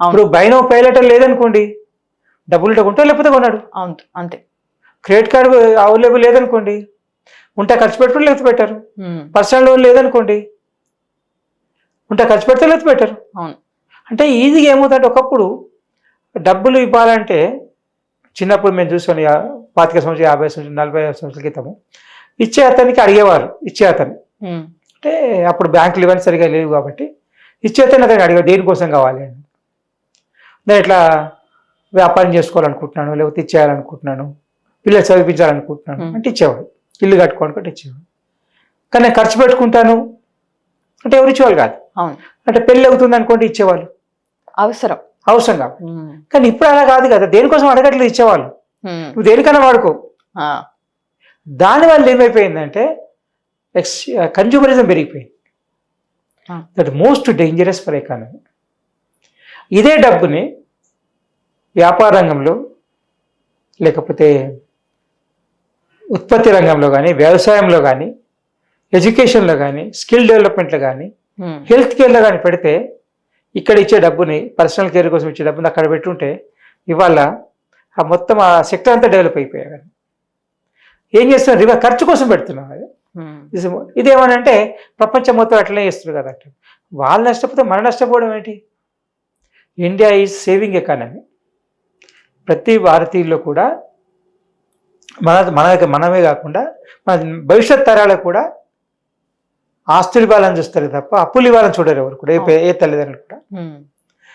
ఇప్పుడు బైనో పైలట్ లేదనుకోండి, డబ్బులు కొంటాడు లేకపోతే కొన్నాడు. అవును, అంతే. క్రెడిట్ కార్డు అవైలబుల్ లేదనుకోండి, ఉంటే ఖర్చు పెట్టుకుని లేకపోతే పెట్టారు. పర్సనల్ లోన్ లేదనుకోండి, ఉంటే ఖర్చు పెడితే లేకపోతే పెట్టారు. అవును. అంటే ఈజీగా ఏమవుతుందంటే, ఒకప్పుడు డబ్బులు ఇవ్వాలంటే చిన్నప్పుడు మేము చూసుకొని 25 సంవత్సరాలు 50 సంవత్సరాలు 40 సంవత్సరాల క్రితము ఇచ్చే అతనికి అడిగేవారు. ఇచ్చే అతను అంటే అప్పుడు బ్యాంకులు ఇవన్నీ సరిగా లేవు కాబట్టి ఇచ్చే అతను అడిగేవారు దేనికోసం కావాలి అని. నేను ఇట్లా వ్యాపారం చేసుకోవాలనుకుంటున్నాను, లేకపోతే ఇచ్చేయాలనుకుంటున్నాను, పిల్లలు చదివించాలనుకుంటున్నాను అంటే ఇచ్చేవాడు. ఇల్లు కట్టుకోవాలనుకుంటే ఇచ్చేవాడు. కానీ నేను ఖర్చు పెట్టుకుంటాను అంటే ఎవరు ఇచ్చేవాళ్ళు కాదు. అవును. అంటే పెళ్ళి అవుతుంది అనుకోండి ఇచ్చేవాళ్ళు, అవసరం కాదు. కానీ ఇప్పుడు అలా కాదు కదా, దేనికోసం అడగట్లేదు ఇచ్చేవాళ్ళు. నువ్వు దేనికైనా వాడుకో. దానివల్ల ఏమైపోయిందంటే కన్జ్యూమరిజం పెరిగిపోయింది. That most dangerous for economy. ఇదే డబ్బుని వ్యాపార రంగంలో, లేకపోతే ఉత్పత్తి రంగంలో కానీ, వ్యవసాయంలో కానీ, ఎడ్యుకేషన్లో కానీ, స్కిల్ డెవలప్మెంట్లో కానీ, హెల్త్ కేర్లో కానీ పెడితే, ఇక్కడ ఇచ్చే డబ్బుని, పర్సనల్ కేర్ కోసం ఇచ్చే డబ్బుని అక్కడ పెట్టుంటే ఇవాళ ఆ మొత్తం ఆ సెక్టర్ అంతా డెవలప్ అయిపోయారు. ఏం చేస్తున్నారు, రివర్ ఖర్చు కోసం పెడుతున్నాం. అది ఇదేమనంటే ప్రపంచం మొత్తం అట్లనే చేస్తున్నారు కదా. వాళ్ళు నష్టపోతే మనం నష్టపోవడం ఏంటి? India is saving economy. ప్రతి భారతీయుల్లో కూడా మనమే కాకుండా మన భవిష్యత్ తరాలకు కూడా ఆస్తులు ఇవ్వాలని చూస్తారు తప్ప అప్పులు ఇవ్వాలని చూడరు ఎవరు కూడా, ఏ తల్లిదండ్రులు కూడా.